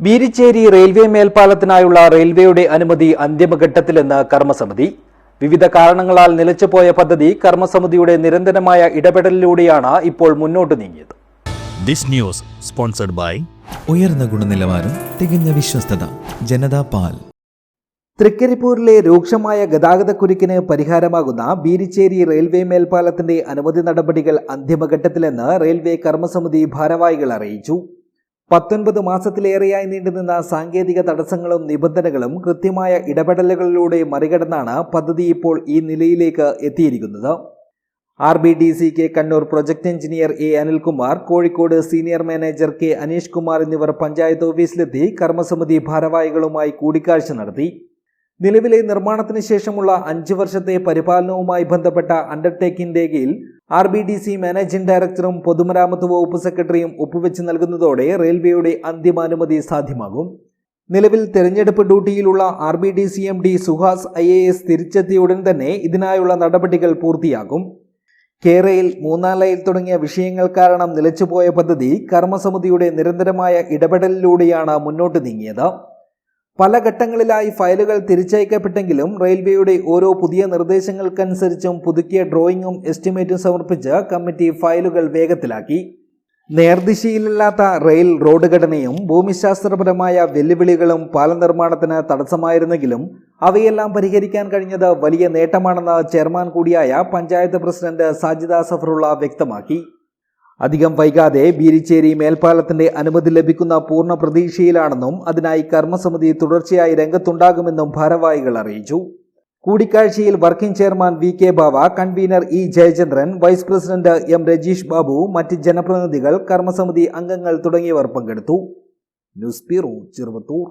Beerichery railway മേൽപ്പാലത്തിനായുള്ള റെയിൽവേയുടെ അനുമതി അന്തിമഘട്ടത്തിലെന്ന് കർമ്മസമിതി. വിവിധ കാരണങ്ങളാൽ നിലച്ചുപോയ പദ്ധതി കർമ്മസമിതിയുടെ നിരന്തരമായ ഇടപെടലിലൂടെയാണ് ഇപ്പോൾ മുന്നോട്ട് നീങ്ങിയത്. ദിസ് ന്യൂസ് സ്പോൺസർഡ് ബൈ ഉയർന്ന ഗുണനിലവാരം, തികഞ്ഞ വിശ്വസ്തത, ജനതാ പാൽ. തൃക്കരിപ്പൂരിലെ രൂക്ഷമായ ഗതാഗതക്കുരുക്കിന് പരിഹാരമാകുന്ന ബീരിച്ചേരി റെയിൽവേ മേൽപ്പാലത്തിന്റെ അനുമതി നടപടികൾ അന്തിമഘട്ടത്തിലെന്ന് റെയിൽവേ കർമ്മസമിതി ഭാരവാഹികൾ അറിയിച്ചു. 19 മാസത്തിലേറെയായി നീണ്ടുനിന്ന സാങ്കേതിക തടസ്സങ്ങളും നിബന്ധനകളും കൃത്യമായ ഇടപെടലുകളിലൂടെ മറികടന്നാണ് പദ്ധതി ഇപ്പോൾ ഈ നിലയിലേക്ക് എത്തിയിരിക്കുന്നത്. RBDCക്ക് Kannur project engineer A. Anilkumar, Kozhikode senior manager K. Aneesh Kumar എന്നിവർ പഞ്ചായത്ത് ഓഫീസിലെത്തി കർമ്മസമിതി ഭാരവാഹികളുമായി കൂടിക്കാഴ്ച നടത്തി. നിലവിലെ നിർമ്മാണത്തിന് ശേഷമുള്ള 5 വർഷത്തെ പരിപാലനവുമായി ബന്ധപ്പെട്ട അണ്ടർടേക്കിംഗ് രേഖയിൽ RBDC മാനേജിംഗ് ഡയറക്ടറും പൊതുമരാമത്ത് വകുപ്പ് സെക്രട്ടറിയും ഒപ്പുവെച്ച് നൽകുന്നതോടെ റെയിൽവേയുടെ അന്തിമാനുമതി സാധ്യമാകും. നിലവിൽ തെരഞ്ഞെടുപ്പ് ഡ്യൂട്ടിയിലുള്ള RBDC MD സുഹാസ് IAS തിരിച്ചെത്തിയ ഉടൻ തന്നെ ഇതിനായുള്ള നടപടികൾ പൂർത്തിയാക്കും. കേരയിൽ 3-ാം ലൈൻ തുടങ്ങിയ വിഷയങ്ങൾ കാരണം നിലച്ചുപോയ പദ്ധതി കർമ്മസമിതിയുടെ നിരന്തരമായ ഇടപെടലിലൂടെയാണ് മുന്നോട്ട് നീങ്ങിയത്. പല ഘട്ടങ്ങളിലായി ഫയലുകൾ തിരിച്ചയക്കപ്പെട്ടെങ്കിലും റെയിൽവേയുടെ ഓരോ പുതിയ നിർദ്ദേശങ്ങൾക്കനുസരിച്ചും പുതുക്കിയ ഡ്രോയിങ്ങും എസ്റ്റിമേറ്റും സമർപ്പിച്ച് കമ്മിറ്റി ഫയലുകൾ വേഗത്തിലാക്കി. നേർദിശയിലല്ലാത്ത റെയിൽ റോഡ് ഘടനയും ഭൂമിശാസ്ത്രപരമായ വെല്ലുവിളികളും പാല നിർമ്മാണത്തിന് തടസ്സമായിരുന്നെങ്കിലും അവയെല്ലാം പരിഹരിക്കാൻ കഴിഞ്ഞത് വലിയ നേട്ടമാണെന്ന് ചെയർമാൻ കൂടിയായ പഞ്ചായത്ത് പ്രസിഡന്റ് സാജിദ സഫറുള്ള വ്യക്തമാക്കി. അധികം വൈകാതെ ബീരിച്ചേരി മേൽപ്പാലത്തിന്റെ അനുമതി ലഭിക്കുന്ന പൂർണ്ണ പ്രതീക്ഷയിലാണെന്നും അതിനായി കർമ്മസമിതി തുടർച്ചയായി രംഗത്തുണ്ടാകുമെന്നും ഭാരവാഹികൾ അറിയിച്ചു. കൂടിക്കാഴ്ചയിൽ working chairman VK Bava, convener E. Jayachandran, vice president M. Rajeesh Babu, മറ്റ് ജനപ്രതിനിധികൾ, കർമ്മസമിതി അംഗങ്ങൾ തുടങ്ങിയവർ പങ്കെടുത്തു. News bureau, Cheruvathur.